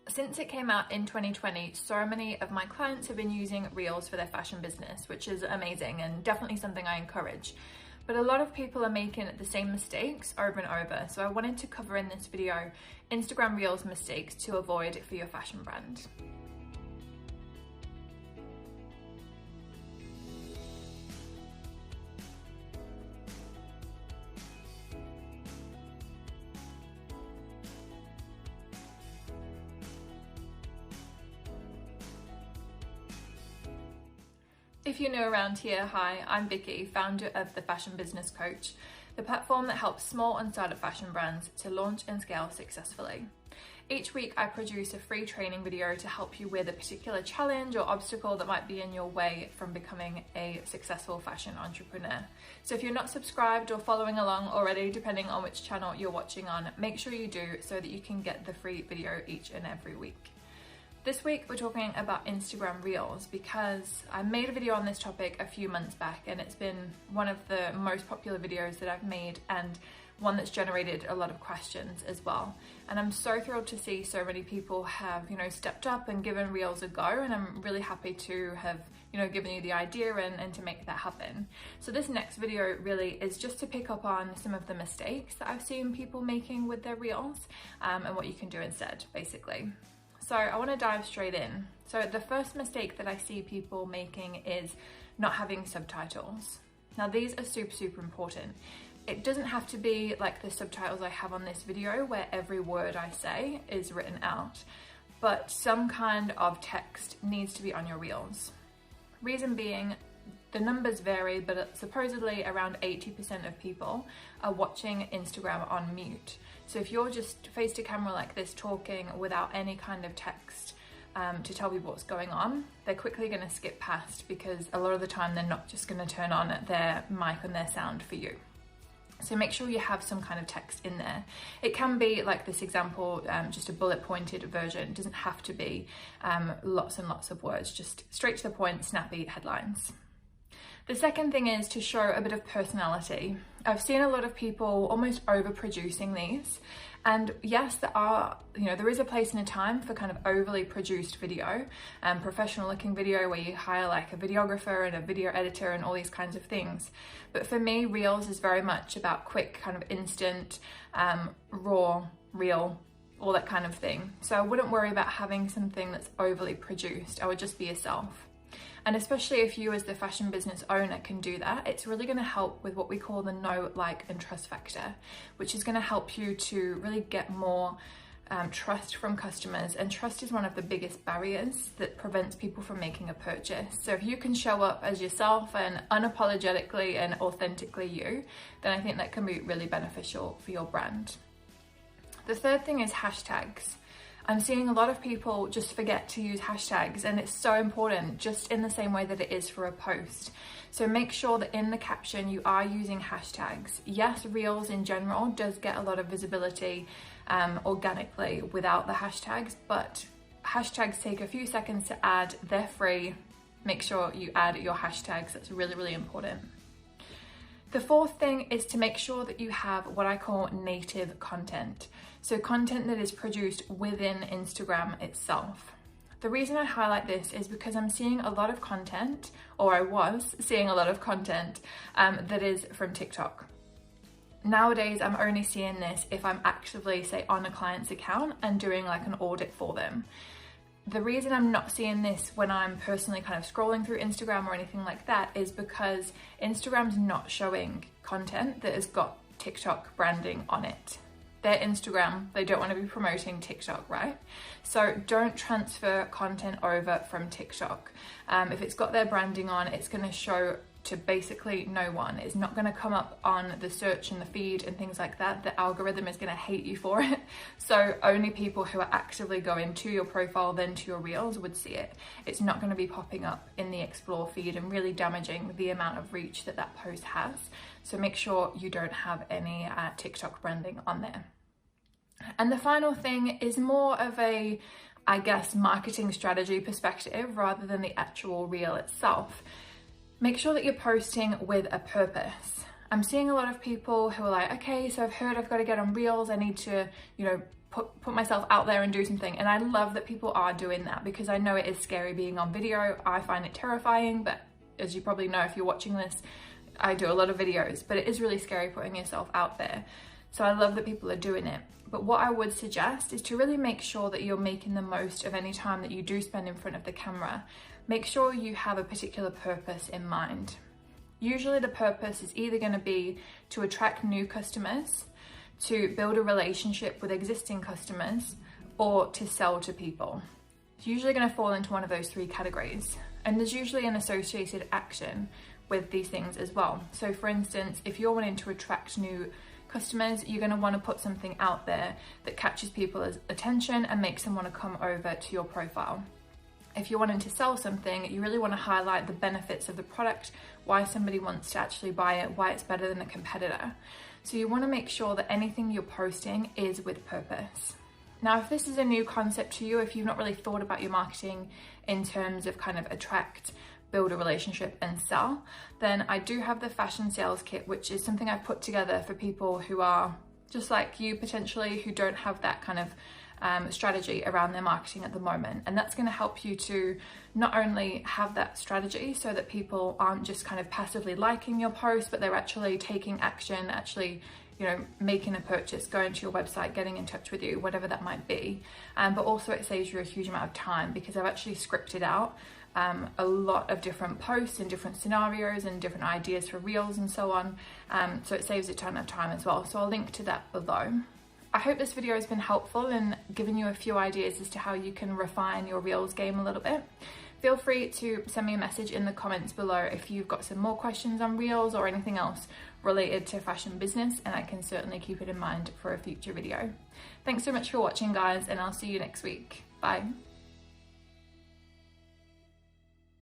Since it came out in 2020, so many of my clients have been using Reels for their fashion business, which is amazing and definitely something I encourage. But a lot of people are making the same mistakes over and over. So I wanted to cover in this video Instagram Reels mistakes to avoid for your fashion brand. If you're new around here, hi, I'm Vicky, founder of The Fashion Business Coach, the platform that helps small and startup fashion brands to launch and scale successfully. Each week I produce a free training video to help you with a particular challenge or obstacle that might be in your way from becoming a successful fashion entrepreneur. So if you're not subscribed or following along already, depending on which channel you're watching on, make sure you do so that you can get the free video each and every week. This week we're talking about Instagram Reels because I made a video on this topic a few months back and it's been one of the most popular videos that I've made and one that's generated a lot of questions as well. And I'm so thrilled to see so many people have, stepped up and given Reels a go, and I'm really happy to have, given you the idea and to make that happen. So this next video really is just to pick up on some of the mistakes that I've seen people making with their Reels and what you can do instead, basically. So I want to dive straight in. So the first mistake that I see people making is not having subtitles. Now these are super important. It doesn't have to be like the subtitles I have on this video where every word I say is written out, but some kind of text needs to be on your Reels. Reason being, the numbers vary, but supposedly around 80% of people are watching Instagram on mute. So if you're just face to camera like this talking without any kind of text to tell people what's going on, they're quickly going to skip past because a lot of the time they're not just going to turn on their mic and their sound for you. So make sure you have some kind of text in there. It can be like this example, just a bullet pointed version. It doesn't have to be lots and lots of words, just straight to the point, snappy headlines. The second thing is to show a bit of personality. I've seen a lot of people almost overproducing these. And yes, there is a place and a time for kind of overly produced video, professional looking video where you hire like a videographer and a video editor and all these kinds of things. But for me, Reels is very much about quick, kind of instant, raw, real, all that kind of thing. So I wouldn't worry about having something that's overly produced. I would just be yourself. And especially if you as the fashion business owner can do that, it's really going to help with what we call the know, like, and trust factor, which is going to help you to really get more trust from customers. And trust is one of the biggest barriers that prevents people from making a purchase. So if you can show up as yourself and unapologetically and authentically you, then I think that can be really beneficial for your brand. The third thing is hashtags. I'm seeing a lot of people just forget to use hashtags, and it's so important, just in the same way that it is for a post. So make sure that in the caption you are using hashtags. Yes, Reels in general does get a lot of visibility organically without the hashtags, but hashtags take a few seconds to add. They're free. Make sure you add your hashtags. That's really important. The fourth thing is to make sure that you have what I call native content. So content that is produced within Instagram itself. The reason I highlight this is because I'm seeing a lot of content, or I was seeing a lot of content that is from TikTok. Nowadays, I'm only seeing this if I'm actively, say, on a client's account and doing like an audit for them. The reason I'm not seeing this when I'm personally kind of scrolling through Instagram or anything like that is because Instagram's not showing content that has got TikTok branding on it. Their Instagram, they don't want to be promoting TikTok, right? So don't transfer content over from TikTok. If it's got their branding on, it's going to show to basically no one. It's not going to come up on the search and the feed and things like that. The algorithm is going to hate you for it. So only people who are actively going to your profile, then to your Reels, would see it. It's not going to be popping up in the explore feed and really damaging the amount of reach that that post has. So make sure you don't have any TikTok branding on there. And the final thing is more of a, I guess, marketing strategy perspective rather than the actual reel itself. Make sure that you're posting with a purpose. I'm seeing a lot of people who are like, okay, so I've heard I've got to get on Reels. I need to, put myself out there and do something. And I love that people are doing that, because I know it is scary being on video. I find it terrifying, but as you probably know if you're watching this, I do a lot of videos, but it is really scary putting yourself out there. So I love that people are doing it. But what I would suggest is to really make sure that you're making the most of any time that you do spend in front of the camera. Make sure you have a particular purpose in mind. Usually the purpose is either going to be to attract new customers, to build a relationship with existing customers, or to sell to people. It's usually going to fall into one of those three categories. And there's usually an associated action with these things as well. So for instance, if you're wanting to attract new customers, you're going to want to put something out there that catches people's attention and makes them want to come over to your profile. If you're wanting to sell something, you really want to highlight the benefits of the product, why somebody wants to actually buy it, why it's better than a competitor. So you want to make sure that anything you're posting is with purpose. Now, if this is a new concept to you, if you've not really thought about your marketing in terms of kind of attract, build a relationship and sell, then I do have the fashion sales kit, which is something I've put together for people who are just like you potentially, who don't have that kind of strategy around their marketing at the moment. And that's going to help you to not only have that strategy so that people aren't just kind of passively liking your post, but they're actually taking action, actually, you know, making a purchase, going to your website, getting in touch with you, whatever that might be. But also it saves you a huge amount of time, because I've actually scripted out a lot of different posts and different scenarios and different ideas for reels and so on. So it saves a ton of time as well. So I'll link to that below. I hope this video has been helpful and given you a few ideas as to how you can refine your Reels game a little bit. Feel free to send me a message in the comments below if you've got some more questions on Reels or anything else related to fashion business, and I can certainly keep it in mind for a future video. Thanks so much for watching, guys, and I'll see you next week. Bye.